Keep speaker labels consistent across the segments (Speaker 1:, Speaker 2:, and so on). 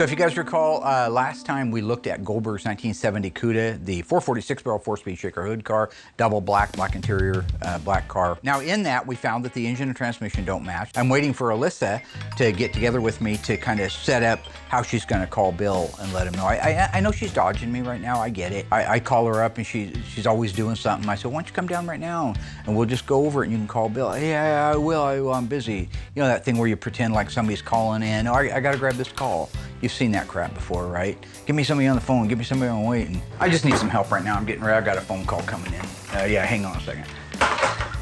Speaker 1: So if you guys recall, last time we looked at Goldberg's 1970 Cuda, the 446 barrel 4-speed shaker hood car, double black interior, black car. Now in that, we found that the engine and transmission don't match. I'm waiting for Alyssa to get together with me to kind of set up how she's gonna call Bill and let him know. I know she's dodging me right now, I get it. I call her up and she's always doing something. I said, why don't you come down right now and we'll just go over it and you can call Bill. Yeah, I will, I'm busy. You know that thing where you pretend like somebody's calling in, oh, I gotta grab this call. You've seen that crap before, right? Give me somebody on the phone, give me somebody on waiting. I just need some help right now. I'm getting ready, I've got a phone call coming in. Yeah, hang on a second.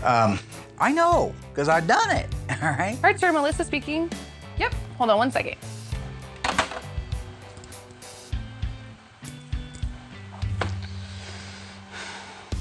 Speaker 1: I know, because I've done it, all right?
Speaker 2: All right, sir, Melissa speaking. Yep, hold on one second.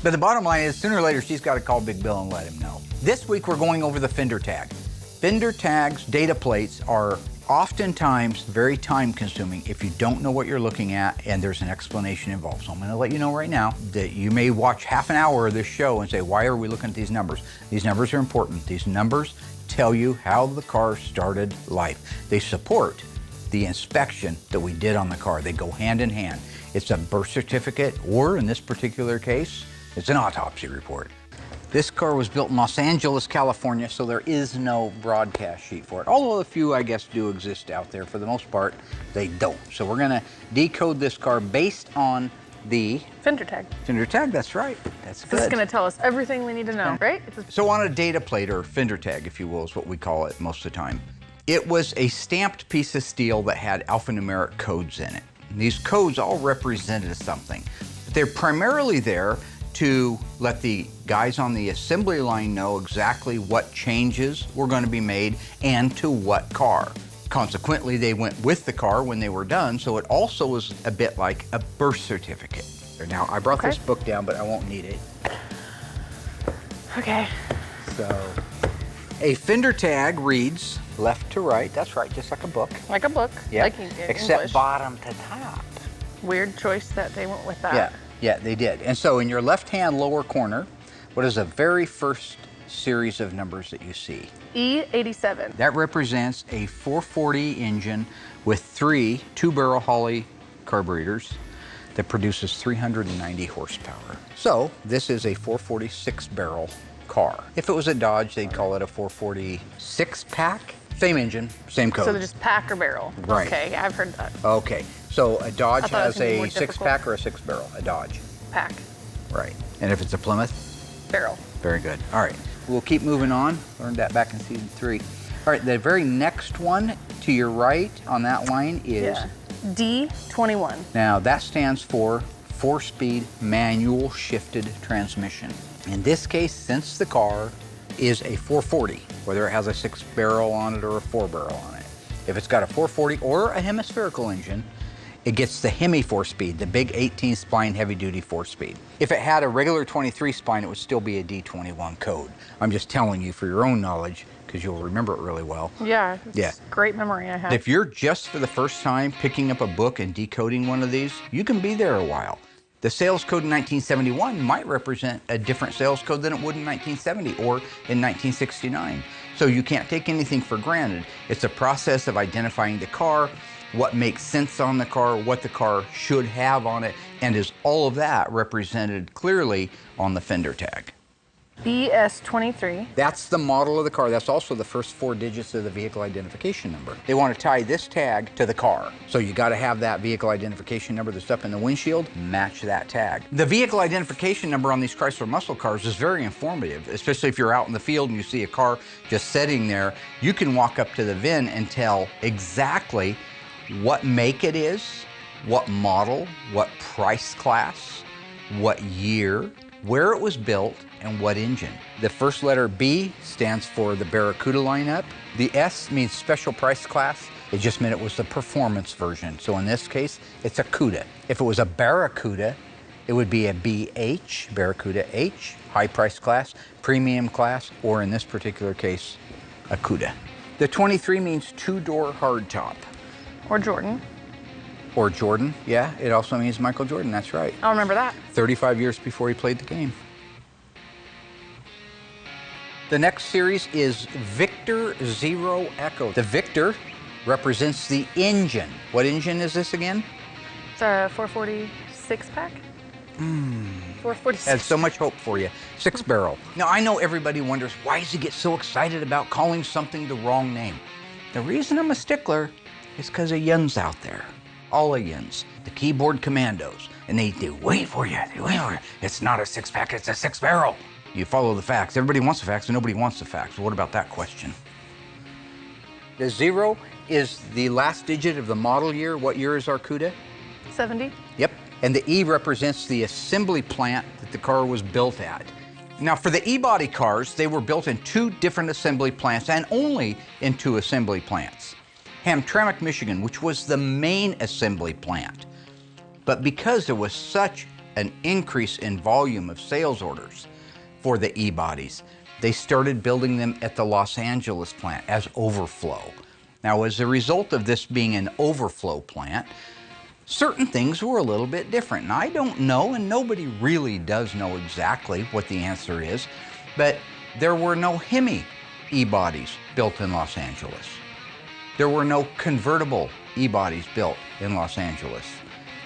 Speaker 1: But the bottom line is, sooner or later, she's got to call Big Bill and let him know. This week, we're going over the fender tag. Fender tags, data plates, are oftentimes very time consuming if you don't know what you're looking at and there's an explanation involved. So I'm gonna let you know right now that you may watch half an hour of this show and say, why are we looking at these numbers? These numbers are important. These numbers tell you how the car started life. They support the inspection that we did on the car. They go hand in hand. It's a birth certificate, or in this particular case, it's an autopsy report. This car was built in Los Angeles, California, so there is no broadcast sheet for it. Although a few, I guess, do exist out there. For the most part, they don't. So we're gonna decode this car based on the
Speaker 2: Fender tag.
Speaker 1: Fender tag, that's right. That's good.
Speaker 2: This is gonna tell us everything we need to know, right?
Speaker 1: So on a data plate, or fender tag, if you will, is what we call it most of the time. It was a stamped piece of steel that had alphanumeric codes in it. And these codes all represented something. They're primarily there to let the guys on the assembly line know exactly what changes were going to be made and to what car. Consequently, they went with the car when they were done, so it also was a bit like a birth certificate. Now, I brought this book down, but I won't need it.
Speaker 2: Okay.
Speaker 1: So, a fender tag reads left to right. That's right, just like a book.
Speaker 2: Like a book.
Speaker 1: Yeah,
Speaker 2: like
Speaker 1: except
Speaker 2: English.
Speaker 1: Bottom to top.
Speaker 2: Weird choice that they went with that.
Speaker 1: Yeah, they did. And so in your left-hand lower corner, what is the very first series of numbers that you see?
Speaker 2: E87.
Speaker 1: That represents a 440 engine with 3 two-barrel Holley carburetors that produces 390 horsepower. So this is a 446 barrel car. If it was a Dodge, they'd call it a 446 pack. Same engine, same code.
Speaker 2: So they're just pack or barrel.
Speaker 1: Right.
Speaker 2: Okay, I've heard that.
Speaker 1: Okay, so a Dodge has a 6-pack or a 6-barrel? A Dodge.
Speaker 2: Pack.
Speaker 1: Right. And if it's a Plymouth?
Speaker 2: Barrel.
Speaker 1: Very good. All right, we'll keep moving on. Learned that back in season 3. All right, the very next one to your right on that line is?
Speaker 2: D21.
Speaker 1: Now that stands for 4-speed manual shifted transmission. In this case, since the car is a 440, whether it has a 6-barrel on it or a 4-barrel on it. If it's got a 440 or a hemispherical engine, it gets the Hemi 4-speed, the big 18-spline heavy-duty 4-speed. If it had a regular 23-spline, it would still be a D21 code. I'm just telling you for your own knowledge, because you'll remember it really well.
Speaker 2: Yeah, it's great memory I have.
Speaker 1: If you're just for the first time picking up a book and decoding one of these, you can be there a while. The sales code in 1971 might represent a different sales code than it would in 1970 or in 1969. So you can't take anything for granted. It's a process of identifying the car, what makes sense on the car, what the car should have on it, and is all of that represented clearly on the fender tag.
Speaker 2: BS23.
Speaker 1: That's the model of the car. That's also the first 4 digits of the vehicle identification number. They want to tie this tag to the car. So you got to have that vehicle identification number that's up in the windshield, match that tag. The vehicle identification number on these Chrysler muscle cars is very informative, especially if you're out in the field and you see a car just sitting there. You can walk up to the VIN and tell exactly what make it is, what model, what price class, what year, where it was built, and what engine. The first letter B stands for the Barracuda lineup. The S means special price class. It just meant it was the performance version. So in this case, it's a Cuda. If it was a Barracuda, it would be a BH, Barracuda H, high price class, premium class, or in this particular case, a Cuda. The 23 means 2-door hardtop.
Speaker 2: Or Jordan.
Speaker 1: Or Jordan, yeah. It also means Michael Jordan, that's right.
Speaker 2: I'll remember that.
Speaker 1: 35 years before he played the game. The next series is Victor Zero Echo. The Victor represents the engine. What engine is this again?
Speaker 2: It's a 446 pack. 446.
Speaker 1: Had so much hope for you. 6-barrel. Now, I know everybody wonders, why does he get so excited about calling something the wrong name? The reason I'm a stickler is because of yuns out there. All the yuns. The keyboard commandos. And they wait for you. They wait for you. It's not a 6-pack, it's a 6-barrel. You follow the facts. Everybody wants the facts and nobody wants the facts. Well, what about that question? The 0 is the last digit of the model year. What year is our Cuda?
Speaker 2: 70.
Speaker 1: Yep. And the E represents the assembly plant that the car was built at. Now, for the E-body cars, they were built in 2 different assembly plants and only in 2 assembly plants. Hamtramck, Michigan, which was the main assembly plant. But because there was such an increase in volume of sales orders for the E-bodies, they started building them at the Los Angeles plant as overflow. Now, as a result of this being an overflow plant, certain things were a little bit different. And I don't know, and nobody really does know exactly what the answer is, but there were no Hemi E-bodies built in Los Angeles. There were no convertible E-bodies built in Los Angeles.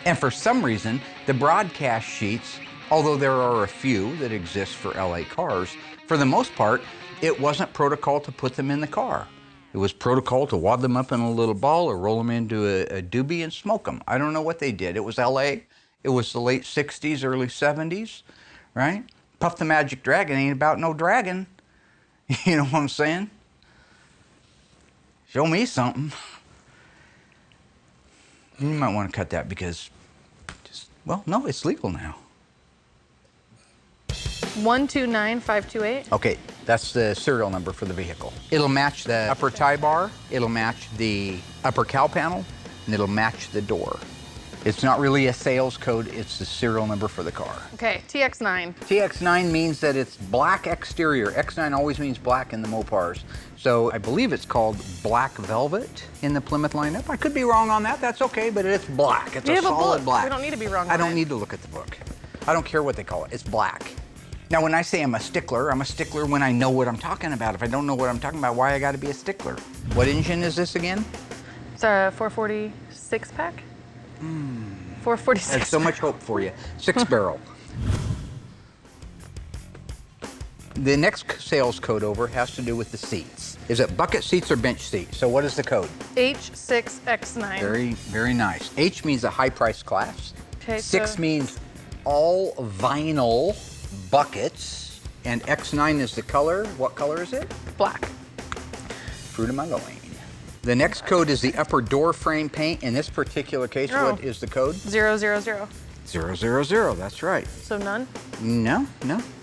Speaker 1: And for some reason, the broadcast sheets, although there are a few that exist for LA cars, for the most part, it wasn't protocol to put them in the car. It was protocol to wad them up in a little ball or roll them into a doobie and smoke them. I don't know what they did. It was LA. It was the late 60s, early 70s, right? Puff the Magic Dragon ain't about no dragon. You know what I'm saying? Show me something. You might want to cut that because, well, no, it's legal now.
Speaker 2: 129528.
Speaker 1: Okay, that's the serial number for the vehicle. It'll match the upper tie bar, it'll match the upper cowl panel, and it'll match the door. It's not really a sales code, it's the serial number for the car.
Speaker 2: Okay, TX9.
Speaker 1: TX9 means that it's black exterior. X9 always means black in the Mopars. So I believe it's called Black Velvet in the Plymouth lineup. I could be wrong on that, that's okay, but it's black. It's a solid black.
Speaker 2: We don't need to be wrong on
Speaker 1: I don't need to look at the book. I don't care what they call it, it's black. Now, when I say I'm a stickler when I know what I'm talking about. If I don't know what I'm talking about, why I gotta be a stickler? What engine is this again?
Speaker 2: It's a 446 pack. 446.
Speaker 1: Had so much hope for you. 6-barrel. The next sales code over has to do with the seats. Is it bucket seats or bench seats? So what is the code?
Speaker 2: H6X9.
Speaker 1: Very, very nice. H means a high price class.
Speaker 2: Okay,
Speaker 1: 6 means all vinyl buckets. And X9 is the color. What color is it?
Speaker 2: Black.
Speaker 1: Fruit of my loin. The next code is the upper door frame paint. In this particular case, what is the code?
Speaker 2: 000.
Speaker 1: 000, that's right.
Speaker 2: So none?
Speaker 1: No.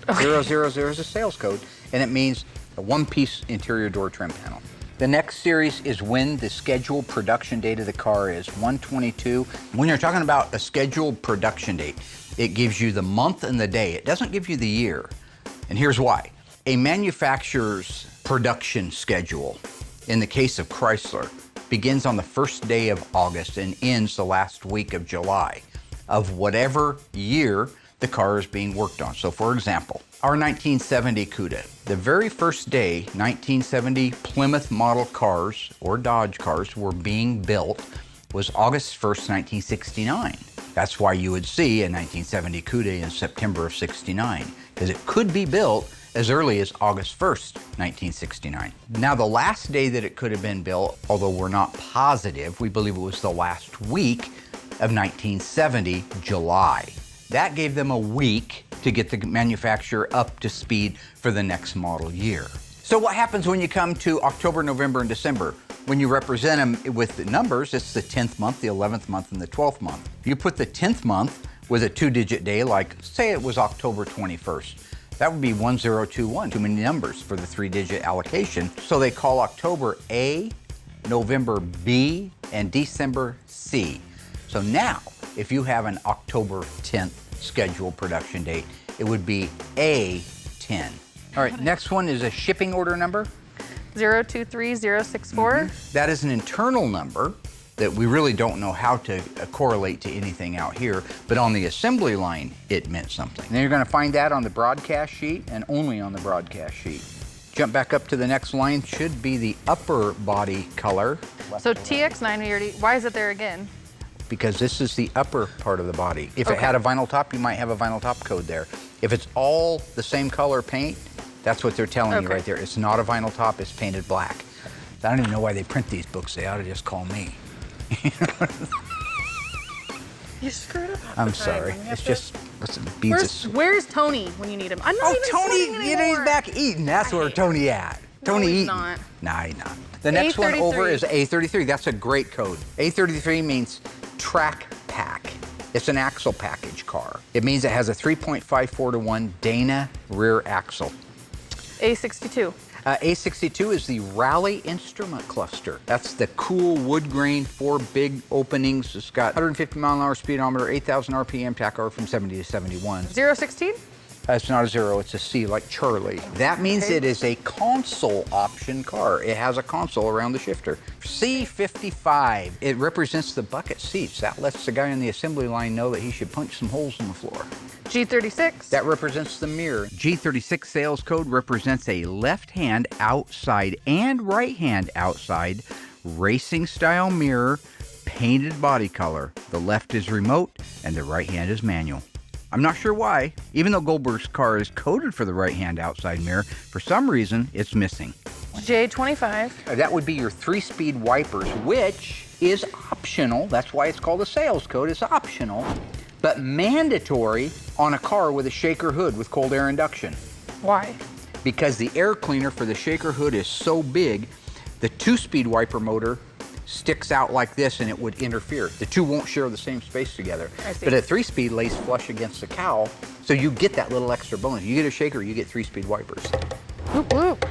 Speaker 2: Okay.
Speaker 1: 000 is a sales code, and it means a one-piece interior door trim panel. The next series is when the scheduled production date of the car is 1/22. When you're talking about a scheduled production date, it gives you the month and the day. It doesn't give you the year. And here's why. A manufacturer's production schedule, in the case of Chrysler, begins on the first day of August and ends the last week of July of whatever year the car is being worked on. So for example, our 1970 Cuda, the very first day 1970 Plymouth model cars or Dodge cars were being built was August 1st, 1969. That's why you would see a 1970 Cuda in September of 69, because it could be built as early as August 1st, 1969. Now, the last day that it could have been built, although we're not positive, we believe it was the last week of 1970, July. That gave them a week to get the manufacturer up to speed for the next model year. So what happens when you come to October, November, and December? When you represent them with the numbers, it's the 10th month, the 11th month, and the 12th month. You put the 10th month with a 2-digit day, like say it was October 21st. That would be 1021, too many numbers for the 3-digit allocation. So they call October A, November B, and December C. So now, if you have an October 10th scheduled production date, it would be A10. All right, next one is a shipping order number.
Speaker 2: 023064.
Speaker 1: That is an internal number that we really don't know how to correlate to anything out here, but on the assembly line, it meant something. And you're gonna find that on the broadcast sheet and only on the broadcast sheet. Jump back up to the next line, should be the upper body color.
Speaker 2: So TX9, we already, why is it there again?
Speaker 1: Because this is the upper part of the body. If it had a vinyl top, you might have a vinyl top code there. If it's all the same color paint, that's what they're telling you right there. It's not a vinyl top, it's painted black. I don't even know why they print these books. They ought to just call me.
Speaker 2: You screwed up.
Speaker 1: I'm sorry. It's just, listen, beads.
Speaker 2: Where's Tony when you need him? I'm not even
Speaker 1: Tony,
Speaker 2: sweating
Speaker 1: you know, he's
Speaker 2: anymore.
Speaker 1: back eating. That's where Tony at. Tony
Speaker 2: he's
Speaker 1: eating.
Speaker 2: not.
Speaker 1: Nah, he's not. The next one over is A33. That's a great code. A33 means track pack. It's an axle package car. It means it has a 3.54 to 1 Dana rear axle.
Speaker 2: A62.
Speaker 1: A62 is the rally instrument cluster. That's the cool wood grain, 4 big openings. It's got 150 mile an hour speedometer, 8,000 RPM tachograph from 70 to 71.
Speaker 2: 016?
Speaker 1: It's not a 0, it's a C, like Charlie. That means it is a console option car. It has a console around the shifter. C55, it represents the bucket seats. That lets the guy on the assembly line know that he should punch some holes in the floor.
Speaker 2: G36?
Speaker 1: That represents the mirror. G36 sales code represents a left hand outside and right hand outside racing style mirror, painted body color. The left is remote and the right hand is manual. I'm not sure why. Even though Goldberg's car is coded for the right-hand outside mirror, for some reason, it's missing.
Speaker 2: J25.
Speaker 1: That would be your 3-speed wipers, which is optional. That's why it's called a sales code. It's optional, but mandatory on a car with a shaker hood with cold air induction.
Speaker 2: Why?
Speaker 1: Because the air cleaner for the shaker hood is so big, the 2-speed wiper motor sticks out like this and it would interfere. The two won't share the same space together.
Speaker 2: I see.
Speaker 1: But a 3-speed lays flush against the cowl, so you get that little extra bonus. You get a shaker, you get 3-speed wipers.
Speaker 2: Whoop, whoop.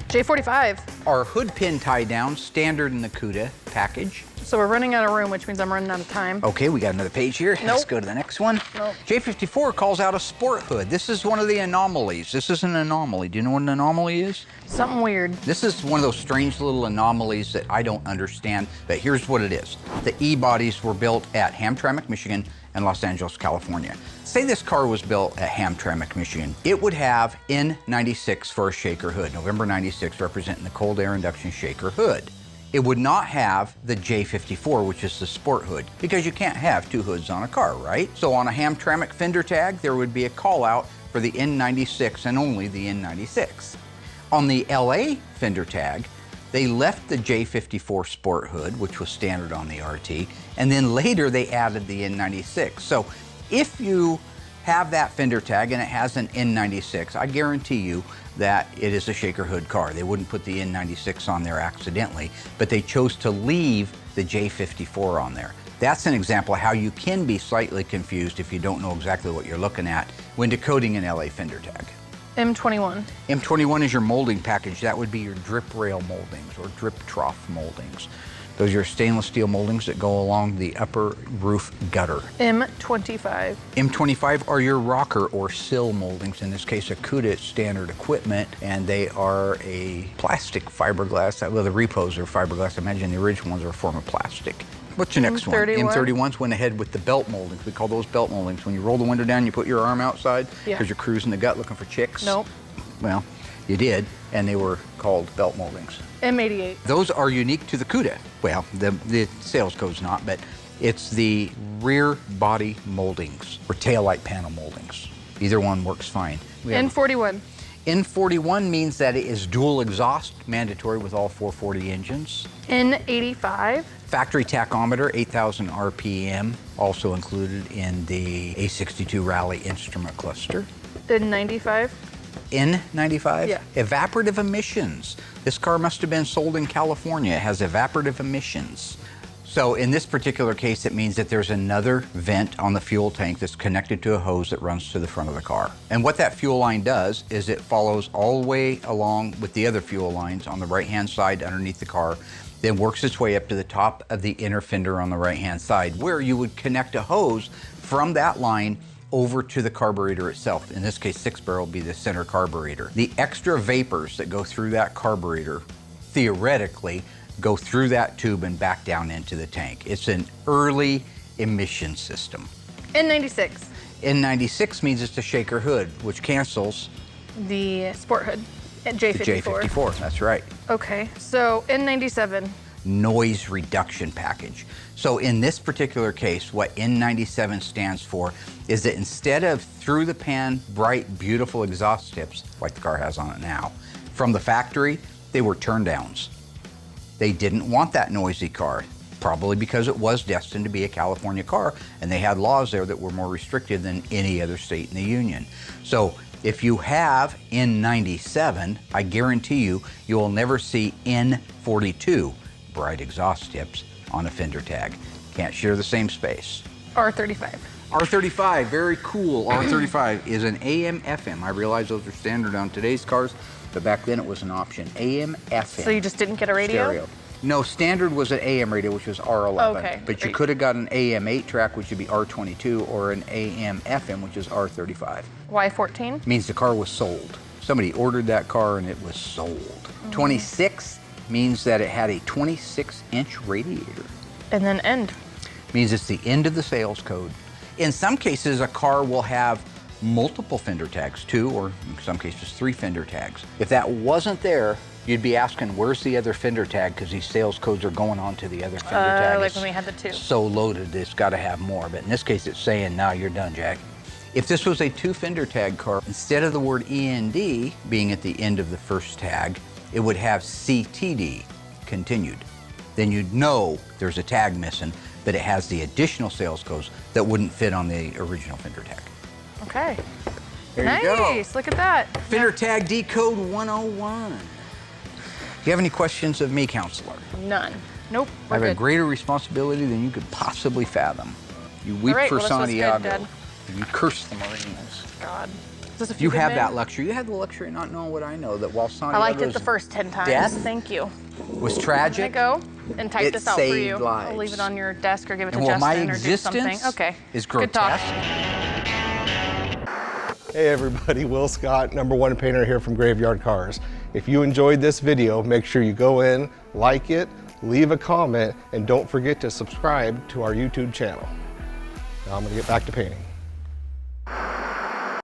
Speaker 2: J45.
Speaker 1: Our hood pin tie down, standard in the Cuda package.
Speaker 2: So we're running out of room, which means I'm running out of time.
Speaker 1: Okay, we got another page here. Let's go to the next one.
Speaker 2: Nope.
Speaker 1: J54 calls out a sport hood. This is one of the anomalies. This is an anomaly. Do you know what an anomaly is?
Speaker 2: Something weird.
Speaker 1: This is one of those strange little anomalies that I don't understand, but here's what it is. The E-bodies were built at Hamtramck, Michigan and Los Angeles, California. Say this car was built at Hamtramck, Michigan. It would have N96 for a shaker hood, November 96 representing the cold air induction shaker hood. It would not have the J54, which is the sport hood, because you can't have 2 hoods on a car, right? So on a Hamtramck fender tag, there would be a call out for the N96 and only the N96. On the LA fender tag, they left the J54 sport hood, which was standard on the RT, and then later they added the N96. So if you have that fender tag and it has an N96, I guarantee you that it is a shaker hood car. They wouldn't put the N96 on there accidentally, but they chose to leave the J54 on there. That's an example of how you can be slightly confused if you don't know exactly what you're looking at when decoding an LA fender tag.
Speaker 2: M21.
Speaker 1: M21 is your molding package. That would be your drip rail moldings or drip trough moldings. Those are your stainless steel moldings that go along the upper roof gutter.
Speaker 2: M25.
Speaker 1: M25 are your rocker or sill moldings. In this case, a Cuda standard equipment, and they are a plastic fiberglass. Well, the repos are fiberglass. I imagine the original ones are a form of plastic. What's your next
Speaker 2: M31?
Speaker 1: one? M31s went ahead with the belt moldings. We call those belt moldings. When you roll the window down, you put your arm outside because you're cruising the gut looking for chicks.
Speaker 2: Nope.
Speaker 1: Well, you did, and they were called belt moldings.
Speaker 2: M88.
Speaker 1: Those are unique to the Cuda. Well, the sales code's not, but it's the rear body moldings or taillight panel moldings. Either one works fine.
Speaker 2: N41.
Speaker 1: N41 means that it is dual exhaust, mandatory with all 440 engines.
Speaker 2: N85.
Speaker 1: Factory tachometer, 8,000 RPM, also included in the A62 Rally instrument cluster.
Speaker 2: N95.
Speaker 1: N95?
Speaker 2: Yeah.
Speaker 1: Evaporative emissions. This car must have been sold in California. It has evaporative emissions. So in this particular case, it means that there's another vent on the fuel tank that's connected to a hose that runs to the front of the car. And what that fuel line does is it follows all the way along with the other fuel lines on the right-hand side underneath the car, then works its way up to the top of the inner fender on the right-hand side, where you would connect a hose from that line over to the carburetor itself. In this case, 6-barrel would be the center carburetor. The extra vapors that go through that carburetor, theoretically, go through that tube and back down into the tank. It's an early emission system.
Speaker 2: N96.
Speaker 1: N96 means it's a shaker hood, which cancels
Speaker 2: The sport hood. At
Speaker 1: The
Speaker 2: J54.
Speaker 1: J54, that's right.
Speaker 2: Okay, so N97.
Speaker 1: Noise reduction package. So in this particular case, what N97 stands for is that instead of through the pan, bright, beautiful exhaust tips, like the car has on it now, from the factory, they were turn downs. They didn't want that noisy car, probably because it was destined to be a California car, and they had laws there that were more restrictive than any other state in the union. So if you have N97, I guarantee you, you will never see N42, bright exhaust tips, on a fender tag. Can't share the same space.
Speaker 2: R35.
Speaker 1: R35, very cool. R35 is an AM FM. I realize those are standard on today's cars, but back then it was an option. AM FM.
Speaker 2: So you just didn't get a radio?
Speaker 1: Stereo. No, standard was an AM radio, which was R11.
Speaker 2: Okay,
Speaker 1: but you
Speaker 2: great.
Speaker 1: could have got an AM 8-track, which would be R22, or an AM FM, which is R35.
Speaker 2: Why 14?
Speaker 1: Means the car was sold. Somebody ordered that car and it was sold. 26 means that it had a 26-inch radiator.
Speaker 2: And then end.
Speaker 1: Means it's the end of the sales code. In some cases, a car will have multiple fender tags, 2 or in some cases 3 fender tags. If that wasn't there, you'd be asking, where's the other fender tag? Because these sales codes are going on to the other fender tag.
Speaker 2: Like
Speaker 1: It's
Speaker 2: when we had the 2.
Speaker 1: so loaded, it's got to have more. But in this case, it's saying, no, you're done, Jack. If this was a 2 fender tag car, instead of the word END being at the end of the first tag, it would have CTD, continued. Then you'd know there's a tag missing, but it has the additional sales codes that wouldn't fit on the original fender tag.
Speaker 2: Okay.
Speaker 1: There
Speaker 2: nice.
Speaker 1: you go.
Speaker 2: Look at that.
Speaker 1: Fender tag decode 101. Do you have any questions of me, counselor?
Speaker 2: None. Nope.
Speaker 1: I have
Speaker 2: We're
Speaker 1: a
Speaker 2: good.
Speaker 1: greater responsibility than you could possibly fathom. You weep
Speaker 2: All right,
Speaker 1: for
Speaker 2: well, this was good,
Speaker 1: Santiago.
Speaker 2: Dad.
Speaker 1: And you curse the Marinos.
Speaker 2: God. Is this a few
Speaker 1: You
Speaker 2: good
Speaker 1: have
Speaker 2: men?
Speaker 1: that luxury. You have the luxury of not knowing what I know, that while Santiago
Speaker 2: I liked it the first 10 times.
Speaker 1: death
Speaker 2: Thank you.
Speaker 1: was
Speaker 2: Can I
Speaker 1: tragic,
Speaker 2: go and type
Speaker 1: It
Speaker 2: this out for you?
Speaker 1: saved lives.
Speaker 2: I'll leave it on your desk or give it to
Speaker 1: and while
Speaker 2: Justin
Speaker 1: my
Speaker 2: or do something.
Speaker 1: existence
Speaker 2: Okay.
Speaker 1: is
Speaker 2: Good talk.
Speaker 1: grotesque,
Speaker 3: Hey everybody, Will Scott, #1 painter here from Graveyard Cars. If you enjoyed this video, make sure you go in, like it, leave a comment, and don't forget to subscribe to our YouTube channel. Now I'm gonna get back to painting.